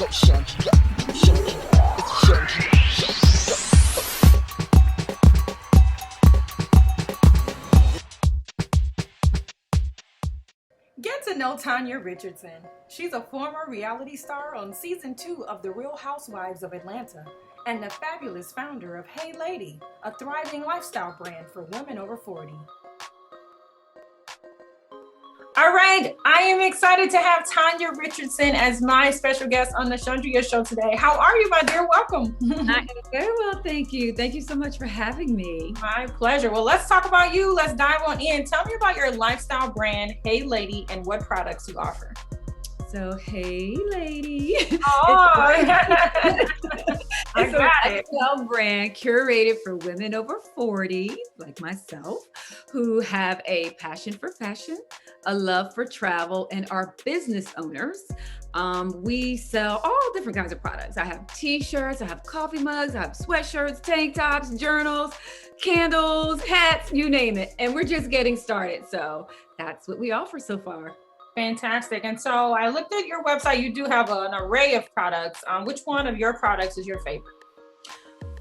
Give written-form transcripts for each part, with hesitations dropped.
Go Chundria, Chundria, it's Chundria. Get to know Tanya Richardson. She's a former reality star on season 2 of The Real Housewives of Atlanta and the fabulous founder of Hey Lady, a thriving lifestyle brand for women over 40. All right, I am excited to have Tanya Richardson as my special guest on the Chundria show today. How are you, my dear? Welcome. I am very well, thank you. Thank you so much for having me. My pleasure. Well, let's talk about you. Let's dive on in. Tell me about your lifestyle brand, Hey Lady, and what products you offer. So, Hey Lady. Oh, It's a lifestyle brand curated for women over 40, like myself, who have a passion for fashion, a love for travel, and are business owners. We sell all different kinds of products. I have t-shirts, I have coffee mugs, I have sweatshirts, tank tops, journals, candles, hats, you name it. And we're just getting started. So that's what we offer so far. Fantastic. And so I looked at your website. You do have an array of products. Which one of your products is your favorite?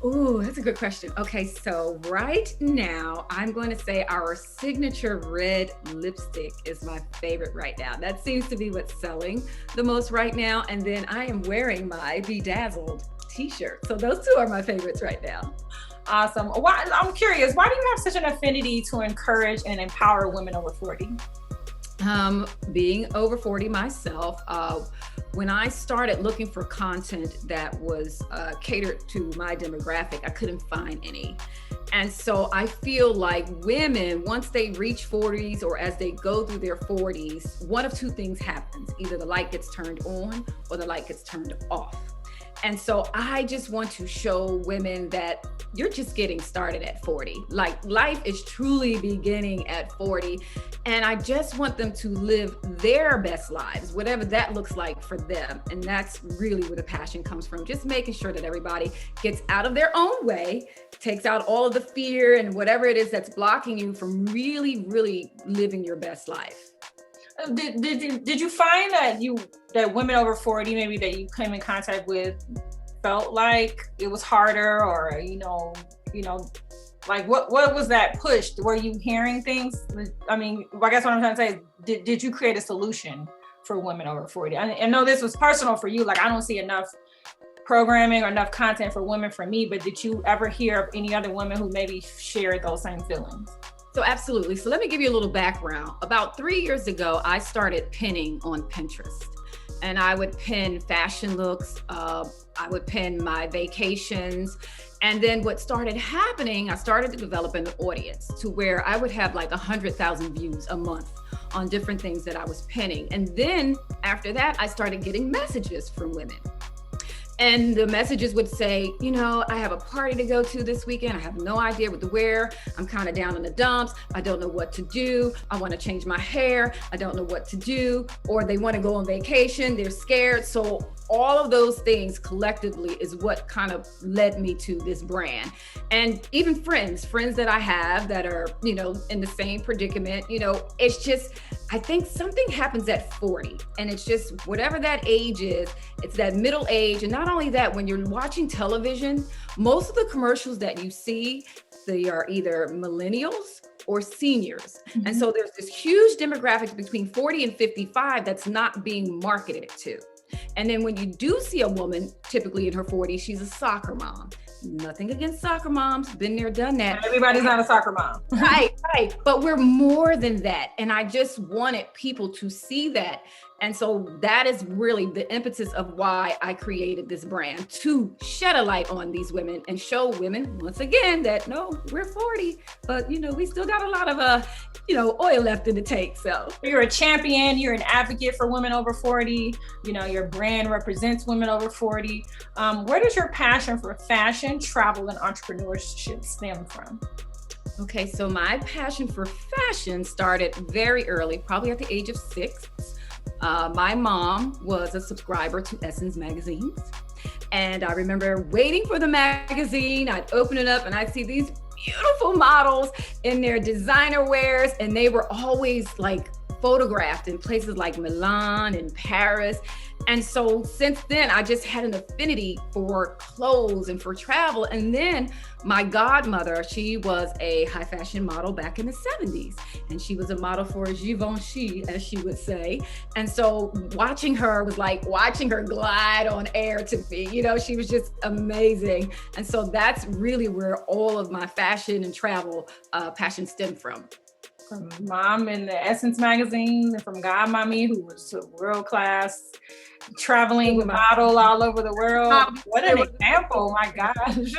Ooh, that's a good question. Okay, so right now, I'm going to say our signature red lipstick is my favorite right now. That seems to be what's selling the most right now. And then I am wearing my Bedazzled t-shirt. So those two are my favorites right now. Awesome. I'm curious, why do you have such an affinity to encourage and empower women over 40? Being over 40 myself, when I started looking for content that was catered to my demographic, I couldn't find any. And so I feel like women, once they reach 40s or as they go through their 40s, one of two things happens. Either the light gets turned on or the light gets turned off. And so I just want to show women that you're just getting started at 40. Like life is truly beginning at 40. And I just want them to live their best lives, whatever that looks like for them. And that's really where the passion comes from. Just making sure that everybody gets out of their own way, takes out all of the fear and whatever it is that's blocking you from really, really living your best life. Did you find that women over 40, maybe that you came in contact with, felt like it was harder, or like what was that push? Were you hearing things? I mean, I guess what I'm trying to say is, did you create a solution for women over 40? I know this was personal for you. Like, I don't see enough programming or enough content for women for me, but did you ever hear of any other women who maybe shared those same feelings? So absolutely. So let me give you a little background. About 3 years ago, I started pinning on Pinterest, and I would pin fashion looks. I would pin my vacations. And then what started happening, I started to develop an audience to where I would have like 100,000 views a month on different things that I was pinning. And then after that, I started getting messages from women. And the messages would say, I have a party to go to this weekend. I have no idea what to wear. I'm kind of down in the dumps. I don't know what to do. I want to change my hair. I don't know what to do. Or they want to go on vacation. They're scared. So all of those things collectively is what kind of led me to this brand. And even friends that I have that are, in the same predicament, it's just, I think something happens at 40, and it's just whatever that age is, it's that middle age. And not only that, when you're watching television, most of the commercials that you see, they are either millennials or seniors. Mm-hmm. And so there's this huge demographic between 40 and 55 that's not being marketed to. And then when you do see a woman, typically in her 40s, she's a soccer mom. Nothing against soccer moms, been there, done that. Everybody's not a soccer mom. Right. But we're more than that. And I just wanted people to see that. And so that is really the impetus of why I created this brand, to shed a light on these women and show women, once again, that no, we're 40, but we still got a lot of oil left in the tank. So you're a champion, you're an advocate for women over 40, your brand represents women over 40. Where does your passion for fashion, travel, and entrepreneurship stem from? Okay, so my passion for fashion started very early, probably at the age of 6. My mom was a subscriber to Essence magazines. And I remember waiting for the magazine. I'd open it up and I'd see these beautiful models in their designer wears. And they were always like photographed in places like Milan and Paris. And so since then, I just had an affinity for clothes and for travel. And then my godmother, she was a high fashion model back in the 70s. And she was a model for Givenchy, as she would say. And so watching her was like watching her glide on air to me. You know, she was just amazing. And so that's really where all of my fashion and travel passion stemmed from. From mom in the Essence magazine, and from Godmommy, who was a world-class traveling model all over the world. What an example, my gosh.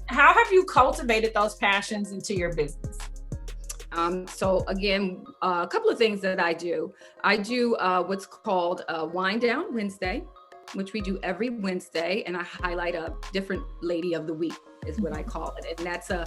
How have you cultivated those passions into your business? So again, a couple of things that I do. I do what's called Wind Down Wednesday, which we do every Wednesday, and I highlight a different lady of the week is what I call it. And that's a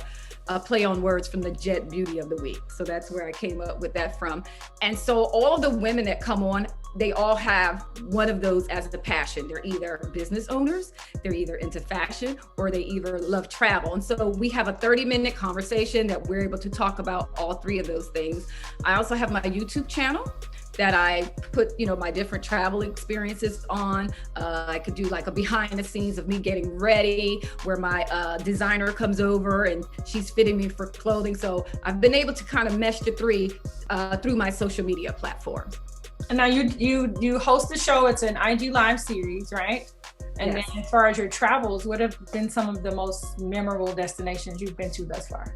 play on words from the Jet Beauty of the Week. So that's where I came up with that from. And so all of the women that come on, they all have one of those as a passion. They're either business owners, they're either into fashion, or they either love travel. And so we have a 30-minute conversation that we're able to talk about all three of those things. I also have my YouTube channel that I put, my different travel experiences on. I could do like a behind the scenes of me getting ready, where my designer comes over and she's fitting me for clothing. So I've been able to kind of mesh the three through my social media platforms. And now you host the show. It's an IG Live series, right? And Yes. then as far as your travels, what have been some of the most memorable destinations you've been to thus far?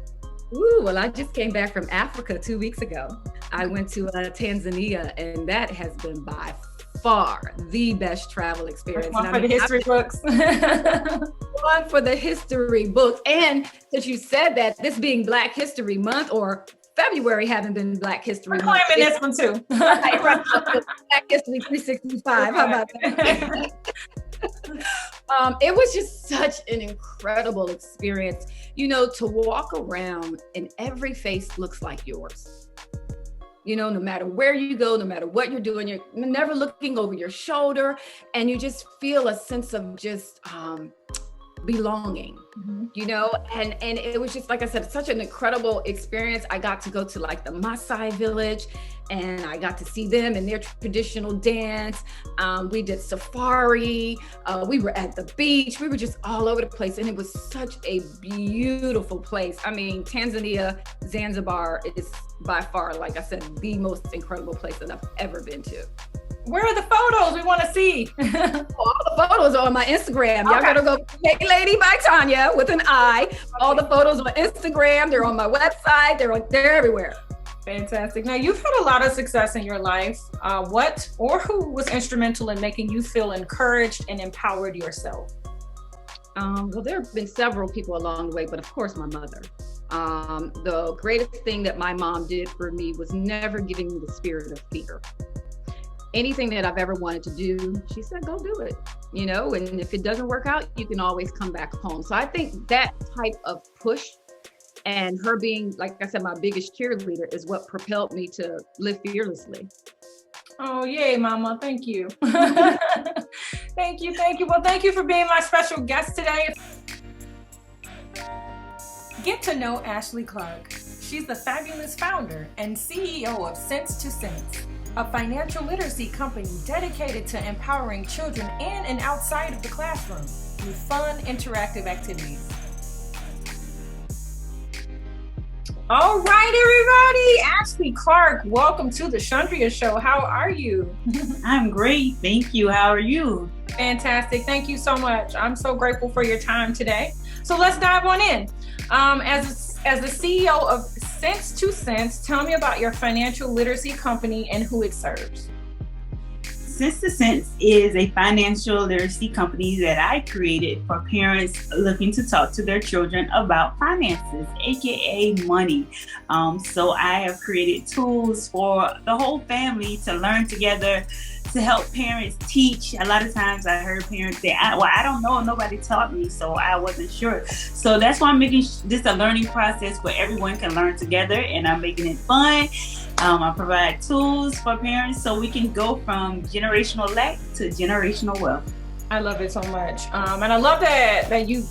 Ooh, well, I just came back from Africa 2 weeks ago. I went to Tanzania, and that has been by far the best travel experience. One for the history books. One for the history books. And since you said that, this being Black History Month, or February having been Black History Month. I'm claiming this one too. Right. Black History 365. How about that? It was just such an incredible experience, to walk around and every face looks like yours. No matter where you go, no matter what you're doing, you're never looking over your shoulder, and you just feel a sense of just belonging, and it was just, like I said, such an incredible experience. I got to go to like the Maasai village, and I got to see them and their traditional dance. We did safari. We were at the beach. We were just all over the place, and it was such a beautiful place. I mean, Tanzania, Zanzibar is by far, like I said, the most incredible place that I've ever been to. Where are the photos we want to see? All the photos are on my Instagram. Y'all gotta go Hey Lady by Tanya with an I. All the photos on Instagram. They're on my website. They're everywhere. Fantastic. Now, you've had a lot of success in your life. What or who was instrumental in making you feel encouraged and empowered yourself? Well, there have been several people along the way, but of course my mother. The greatest thing that my mom did for me was never giving me the spirit of fear. Anything that I've ever wanted to do, she said, go do it, and if it doesn't work out, you can always come back home. So I think that type of push and her being, like I said, my biggest cheerleader is what propelled me to live fearlessly. Oh, yay, Mama. Thank you. Thank you. Well, thank you for being my special guest today. Get to know Ashley Clark. She's the fabulous founder and CEO of Sense2Cents, a financial literacy company dedicated to empowering children in and outside of the classroom through fun, interactive activities. All right, everybody. Ashley Clark, welcome to the Chundria Show. How are you? I'm great. Thank you. How are you? Fantastic. Thank you so much. I'm so grateful for your time today. So let's dive on in. As the CEO of Sense2Cents, tell me about your financial literacy company and who it serves. Sense2Cents is a financial literacy company that I created for parents looking to talk to their children about finances, aka money. So I have created tools for the whole family to learn together, to help parents teach. A lot of times I heard parents say, I don't know, nobody taught me, so I wasn't sure. So that's why I'm making this a learning process where everyone can learn together, and I'm making it fun. I provide tools for parents so we can go from generational lack to generational wealth. I love it so much. And I love that you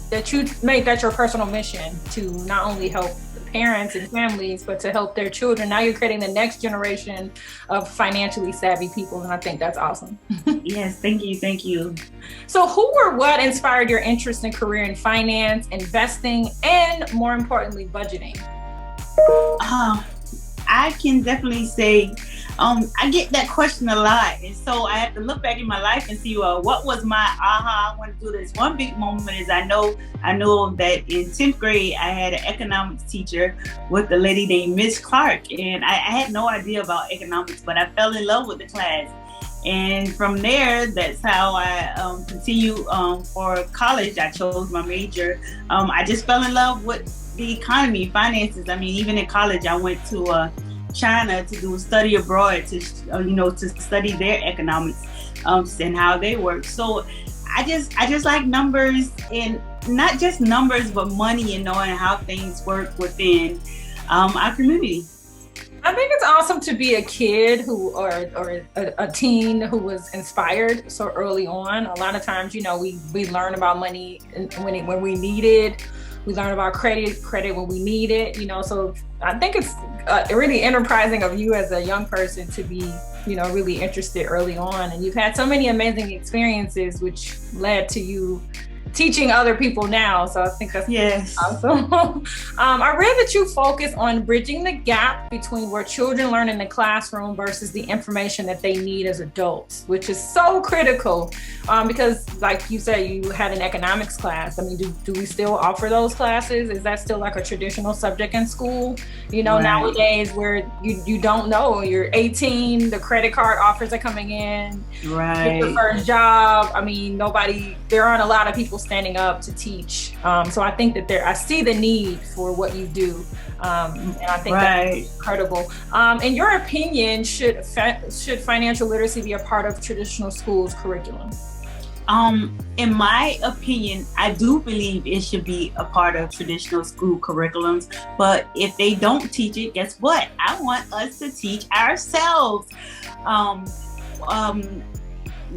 made that your personal mission to not only help the parents and families, but to help their children. Now you're creating the next generation of financially savvy people, and I think that's awesome. Yes, thank you, thank you. So who or what inspired your interest and career in finance, investing, and more importantly, budgeting? I can definitely say, I get that question a lot. And so I have to look back in my life and see, what was my aha, I want to do this. One big moment is I know that in 10th grade, I had an economics teacher with a lady named Miss Clark. And I had no idea about economics, but I fell in love with the class. And from there, that's how I continue for college. I chose my major. I just fell in love with the economy, finances. I mean, even in college, I went to China to do a study abroad to study their economics and how they work. So I just like numbers, and not just numbers, but money and knowing how things work within our community. I think it's awesome to be a kid or a teen who was inspired so early on. A lot of times, we learn about money when we need it. We learn about credit when we need it, so I think it's really enterprising of you as a young person to be, really interested early on. And you've had so many amazing experiences, which led to you teaching other people now. So I think that's awesome. I read that you focus on bridging the gap between where children learn in the classroom versus the information that they need as adults, which is so critical because like you said, you had an economics class. I mean, do we still offer those classes? Is that still like a traditional subject in school? Right. Nowadays where you don't know, you're 18, the credit card offers are coming in, right? It's your first job. I mean, there aren't a lot of people standing up to teach. So I think that I see the need for what you do. And I think that's incredible. In your opinion, should financial literacy be a part of traditional schools curriculum? In my opinion, I do believe it should be a part of traditional school curriculums. But if they don't teach it, guess what? I want us to teach ourselves.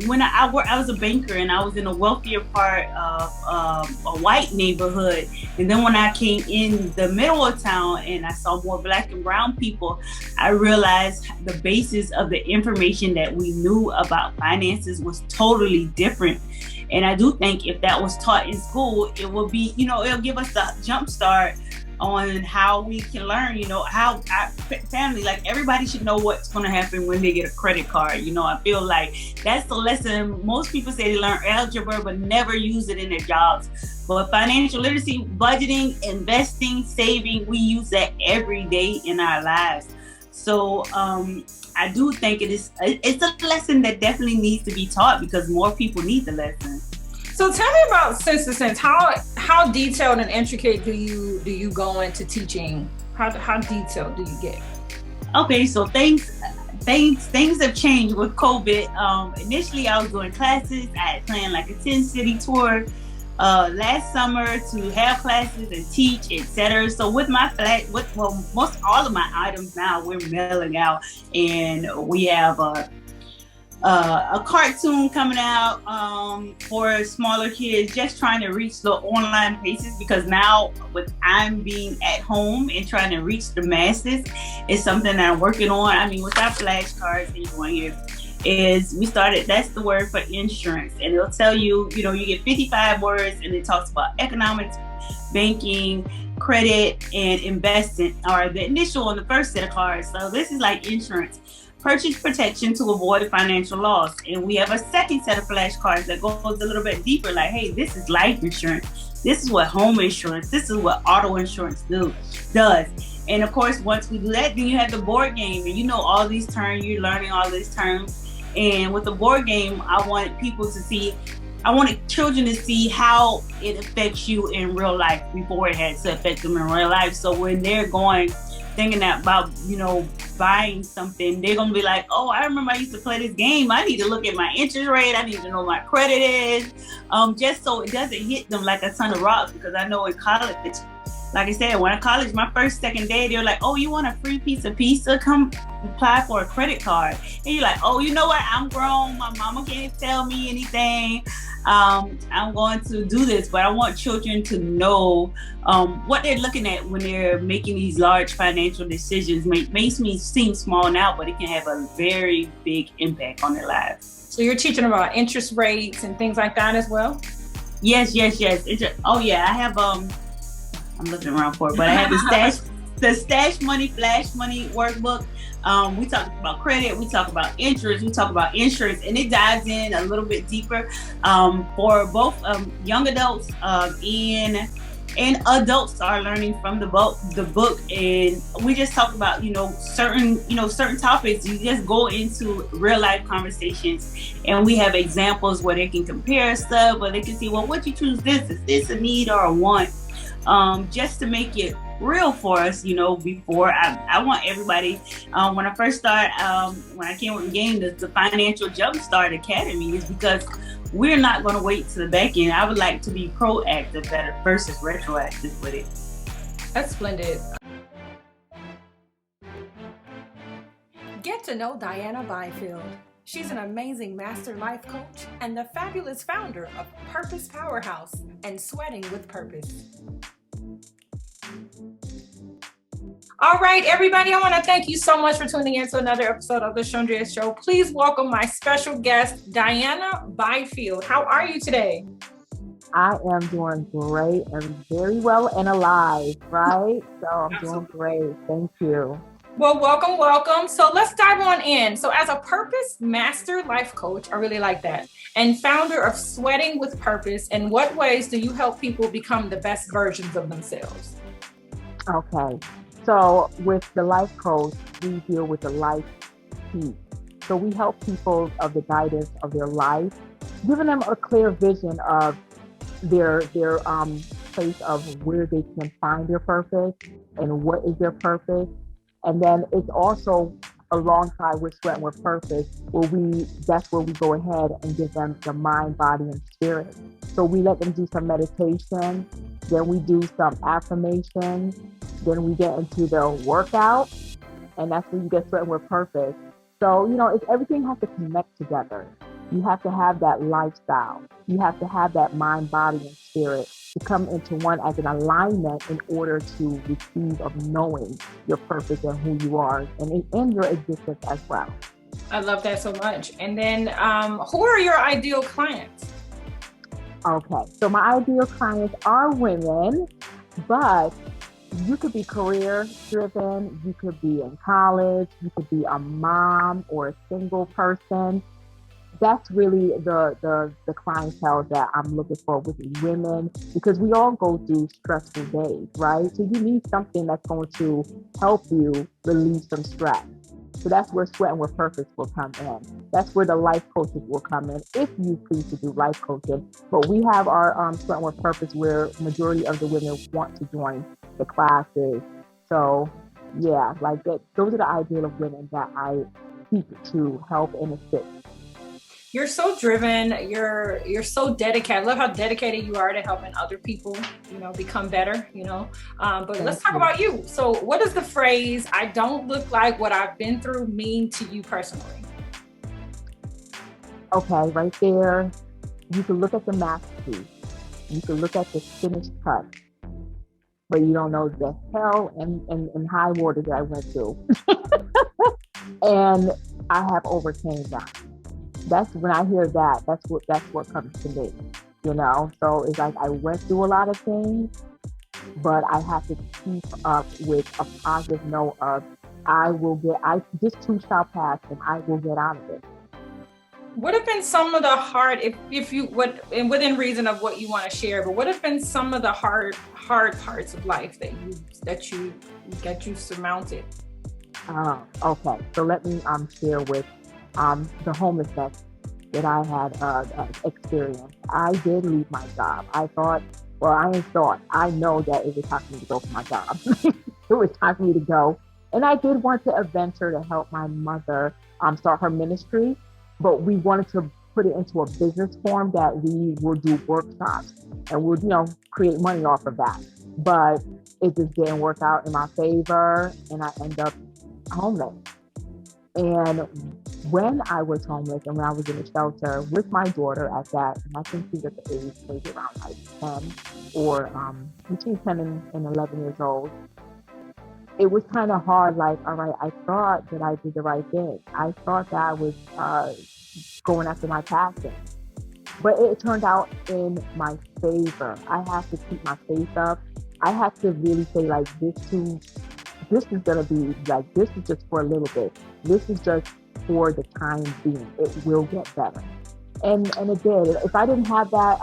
When I was a banker and I was in a wealthier part of a white neighborhood, and then when I came in the middle of town and I saw more Black and brown people, I realized the basis of the information that we knew about finances was totally different. And I do think if that was taught in school, it will be, it'll give us the jump start on how we can learn, how our family, like everybody should know what's going to happen when they get a credit card. I feel like that's the lesson. Most people say they learn algebra, but never use it in their jobs. But financial literacy, budgeting, investing, saving, we use that every day in our lives. So I do think it's a lesson that definitely needs to be taught because more people need the lesson. So tell me about Sense2Cents. How detailed and intricate do you go into teaching? How detailed do you get? Okay, so things have changed with COVID. Initially, I was doing classes. I had planned like a 10-city tour last summer to have classes and teach, etc. So with my most all of my items now we're mailing out, and we have a cartoon coming out for smaller kids, just trying to reach the online places, because now with I'm being at home and trying to reach the masses is something that I'm working on. I mean, with our flashcards that you want here is we started, that's the word for insurance, and it'll tell you, you get 55 words and it talks about economics, banking, credit, and investing are the initial on the first set of cards. So this is like insurance. Purchase protection to avoid financial loss. And we have a second set of flashcards that goes a little bit deeper, like, hey, this is life insurance. This is what home insurance, this is what auto insurance does. And of course, once we do that, then you have the board game, and all these terms, you're learning all these terms. And with the board game, I wanted children to see how it affects you in real life before it had to affect them in real life. So when they're thinking about, buying something, they're going to be like, oh, I remember I used to play this game. I need to look at my interest rate. I need to know what my credit is, just so it doesn't hit them like a ton of rocks. Because I know in college, like I said, when I college, my second day, they're like, oh, you want a free piece of pizza? Come apply for a credit card. And you're like, oh, you know what? I'm grown. My mama can't tell me anything. I'm going to do this, but I want children to know what they're looking at when they're making these large financial decisions. Makes me seem small now, but it can have a very big impact on their lives. So you're teaching about interest rates and things like that as well? Yes. Oh yeah, I have I'm looking around for it, but I have the stash money, flash money workbook. We talk about credit, we talk about interest, we talk about insurance, and it dives in a little bit deeper for both young adults and adults are learning from the book. And we just talk about certain topics. You just go into real life conversations, and we have examples where they can compare stuff, where they can see, well, what you choose this? Is this a need or a want? Just to make it real for us, before I want everybody, when I first started, when I came with the game, the Financial Jumpstart Academy is because we're not going to wait to the back end. I would like to be proactive versus retroactive with it. That's splendid. Get to know Diana Byfield. She's an amazing master life coach and the fabulous founder of Purpose Powerhouse and Sweating with Purpose. All right, everybody, I want to thank you so much for tuning in to another episode of the Chundria Show. Please welcome my special guest, Diana Byfield. How are you today? I am doing great and very well and alive, right? So I'm doing great. Thank you. Well, welcome. So let's dive on in. So as a purpose master life coach, I really like that, and founder of Sweating with Purpose, in what ways do you help people become the best versions of themselves? Okay. So with the life coach, we deal with the life piece. So we help people of the guidance of their life, giving them a clear vision of their place of where they can find their purpose and what is their purpose. And then it's also alongside with Sweating with Purpose, that's where we go ahead and give them the mind, body, and spirit. So we let them do some meditation, then we do some affirmations, then we get into the workout, and that's where you get Sweating with Purpose. So, everything has to connect together. You have to have that lifestyle. You have to have that mind, body, and spirit to come into one as an alignment in order to receive of knowing your purpose and who you are and your existence as well. I love that so much. And then who are your ideal clients? Okay, so my ideal clients are women, but you could be career driven, you could be in college, you could be a mom or a single person. That's really the clientele that I'm looking for with women, because we all go through stressful days, right? So you need something that's going to help you relieve some stress. So that's where Sweating with Purpose will come in. That's where the life coaches will come in, if you please to do life coaching. But we have our Sweating with Purpose where majority of the women want to join the classes. So yeah, like that. Those are the ideal of women that I seek to help and assist. You're so driven. You're so dedicated. I love how dedicated you are to helping other people, become better, But let's talk about you. So what does the phrase, "I don't look like what I've been through," mean to you personally? Okay, right there, you can look at the masterpiece. You can look at the finished cut, but you don't know the hell and high water that I went through. And I have overcame that. That's when I hear that, that's what comes to me, So it's like I went through a lot of things, but I have to keep up with a positive note of this too shall pass and I will get out of it. What have been some of the hard, if you would, and within reason of what you want to share, but what have been some of the hard parts of life that you surmounted? Okay, so let me share with the homelessness that I had experienced. I did leave my job. I know that it was time for me to go for my job. It was time for me to go. And I did want to venture to help my mother start her ministry, but we wanted to put it into a business form that we will do workshops and we'll, create money off of that. But it just didn't work out in my favor and I end up homeless. And when I was homeless and when I was in a shelter with my daughter at that, and I think she was at the age maybe around like 10 or between 10 and 11 years old, it was kind of hard. Like, all right, I thought that I did the right thing. I thought that I was going after my passion. But it turned out in my favor. I have to keep my faith up. I have to really say, like, this is gonna be like, this is just for a little bit. This is just for the time being. It will get better. And it did. If I didn't have that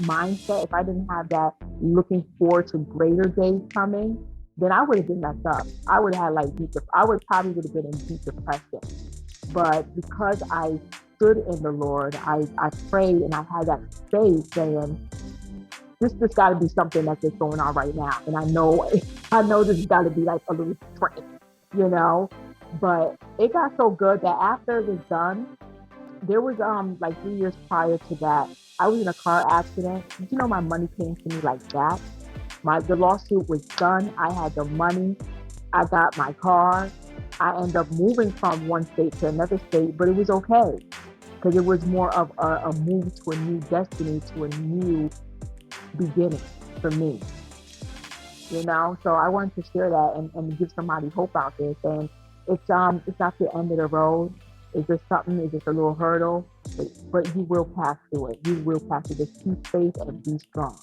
mindset, if I didn't have that looking forward to greater days coming, then I would have been messed up. I would have had like I would probably have been in deep depression. But because I stood in the Lord, I prayed and I had that faith saying, this has got to be something that's just going on right now. And I know this has got to be like a little trick, you know? But it got so good that after it was done, there was like 3 years prior to that, I was in a car accident. You know, my money came to me like that. The lawsuit was done. I had the money. I got my car. I ended up moving from one state to another state, but it was okay because it was more of a move to a new destiny, to a new beginning for me. You know, so I wanted to share that and give somebody hope out there, saying it's not the end of the road. It's just something. It's just a little hurdle, but you will pass through it. You will pass through. Just keep faith and be strong.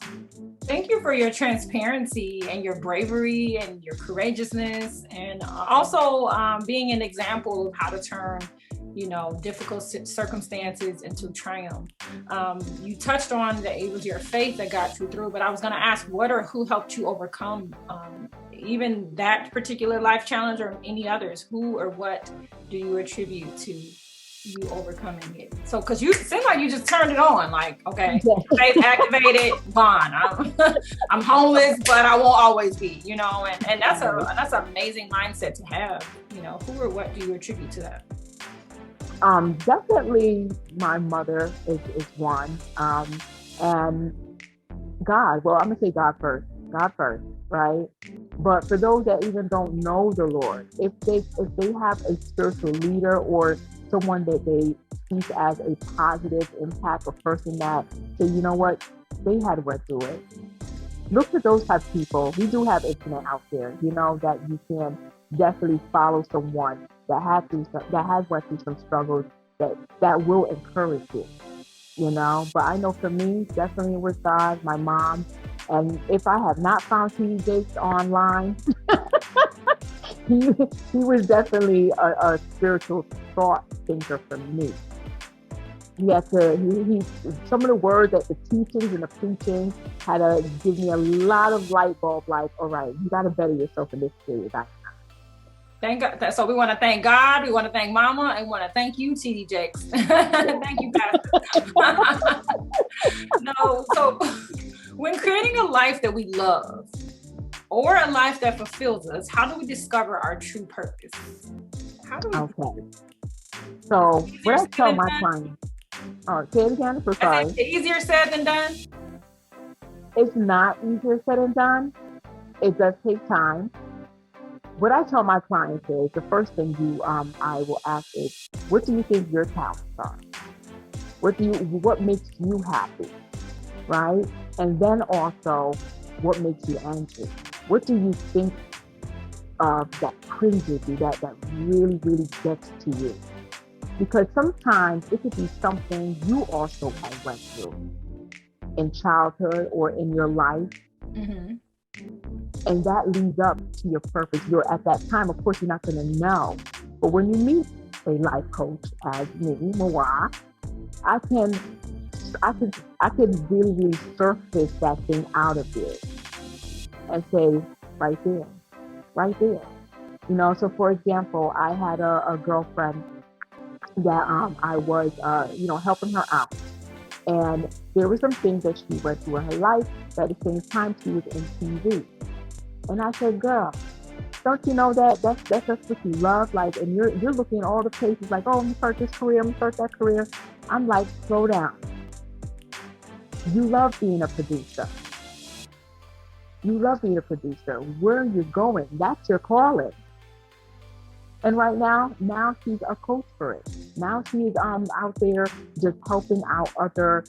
Thank you for your transparency and your bravery and your courageousness, and also being an example of how to turn, you know, difficult circumstances into triumph. You touched on that it was your faith that got you through, but I was going to ask, what or who helped you overcome even that particular life challenge or any others? Who or what do you attribute to you overcoming it? So, because you seem like you just turned it on, like, okay, faith activated, gone. I'm homeless, but I won't always be, you know, and that's an amazing mindset to have. You know, who or what do you attribute to that? Definitely my mother is one. And God, well, I'm gonna say God first, right? But for those that even don't know the Lord, if they have a spiritual leader or someone that they see as a positive impact, a person that say, you know what, they had went through it. Look for those type of people. We do have internet out there, you know, that you can definitely follow someone that has went through some struggles that will encourage you, you know. But I know for me, definitely it was God, my mom. And if I have not found T.D. Jakes online, he was definitely a spiritual thought thinker for me. He some of the words that the teachings and the preaching had to give me a lot of light bulb, like, all right, you got to better yourself in this period. Thank God. So we want to thank God, we want to thank Mama, and we want to thank you, T.D. Jakes. Thank you, Pastor. No, so when creating a life that we love or a life that fulfills us, how do we discover our true purpose? How do we? Okay. So what I tell my clients, say it again, so sorry. Is it easier said than done? It's not easier said than done. It does take time. What I tell my clients is the first thing I will ask is, what do you think your talents are? What makes you happy, right? And then also, what makes you angry? What do you think that cringes you, that really, really gets to you? Because sometimes it could be something you also have went through in childhood or in your life. Mm-hmm. And that leads up to your purpose. You're at that time, of course, you're not going to know. But when you meet a life coach as me, Mwa, I can really, really surface that thing out of you and say, right there. You know, so for example, I had a girlfriend that I was, helping her out. And there were some things that she went through in her life, but at the same time, she was in TV. And I said, girl, don't you know that's just what you love? Like, and you're looking at all the places like, oh, I'm gonna start this career, I'm gonna start that career. I'm like, slow down. You love being a producer. Where you're going, that's your calling. And right now she's a coach for it. Now she's out there just helping out other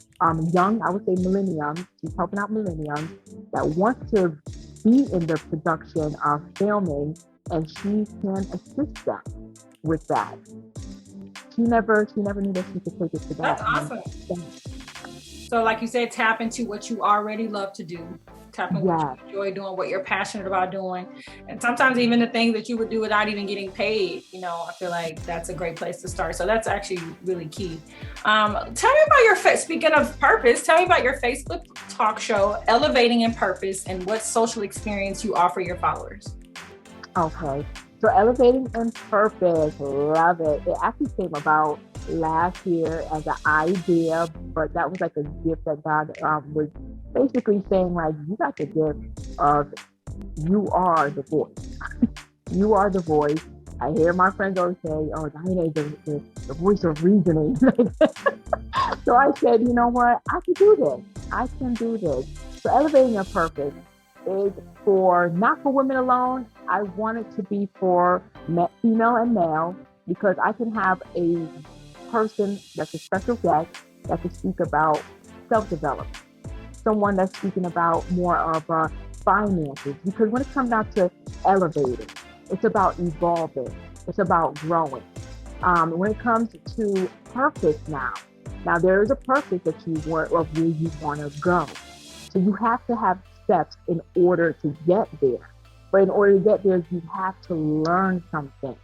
young, I would say millenniums. She's helping out millenniums that want to be in the production of filming, and she can assist them with that. She never knew that she could take it to that. That's awesome. So like you said, tap into what you already love to do. Tap into what you enjoy doing, what you're passionate about doing. And sometimes even the things that you would do without even getting paid, you know, I feel like that's a great place to start. So that's actually really key. Tell me about speaking of purpose, tell me about your Facebook talk show, Elevating in Purpose, and what social experience you offer your followers. Okay. So Elevating in Purpose, love it. It actually came about last year as an idea, but that was like a gift that God was basically saying, like, you got the gift of you are the voice. You are the voice. I hear my friends always say, oh, Diana is the voice of reasoning. So I said, you know what? I can do this. I can do this. So Elevating in Purpose is not for women alone. I want it to be for female and male, because I can have a person that's a special guest that can speak about self-development. Someone that's speaking about more of finances, because when it comes down to elevating, it's about evolving. It's about growing. When it comes to purpose now there is a purpose that you want, of where you want to go. So you have to have steps in order to get there. But in order to get there, you have to learn something.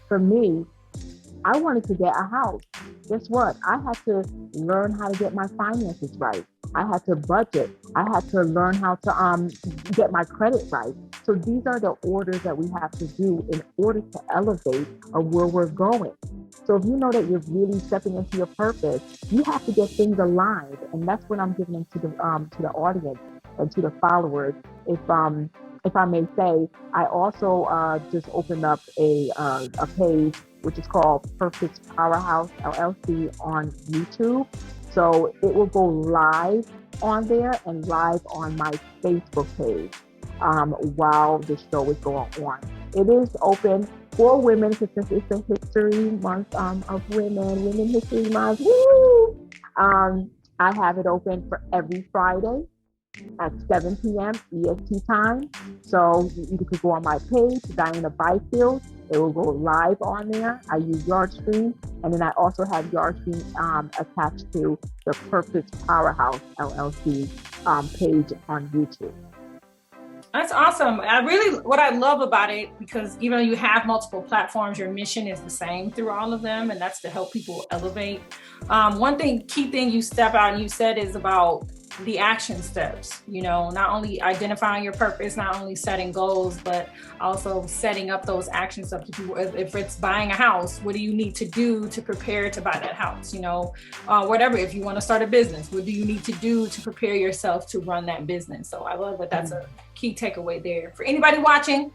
For me, I wanted to get a house. Guess what? I had to learn how to get my finances right. I had to budget. I had to learn how to get my credit right. So these are the orders that we have to do in order to elevate where we're going. So if you know that you're really stepping into your purpose, you have to get things aligned, and that's what I'm giving to the audience and to the followers. If I may say, I also just opened up a page which is called Purpose Powerhouse LLC on YouTube. So it will go live on there and live on my Facebook page while the show is going on. It is open for women, because since it's a history month of Women History Month. Woo! I have it open for every Friday at 7 p.m. EST time. So you could go on my page, Diana Byfield. It will go live on there. I use Yardstream, and then I also have Yardstream attached to the Purpose Powerhouse LLC page on YouTube. That's awesome. What I love about it, because even though you have multiple platforms, your mission is the same through all of them, and that's to help people elevate. One key thing you step out and you said is about the action steps, you know, not only identifying your purpose, not only setting goals, but also setting up those action steps. If it's buying a house, what do you need to do to prepare to buy that house? You know, whatever, if you want to start a business, what do you need to do to prepare yourself to run that business? So I love that. That's a key takeaway there for anybody watching.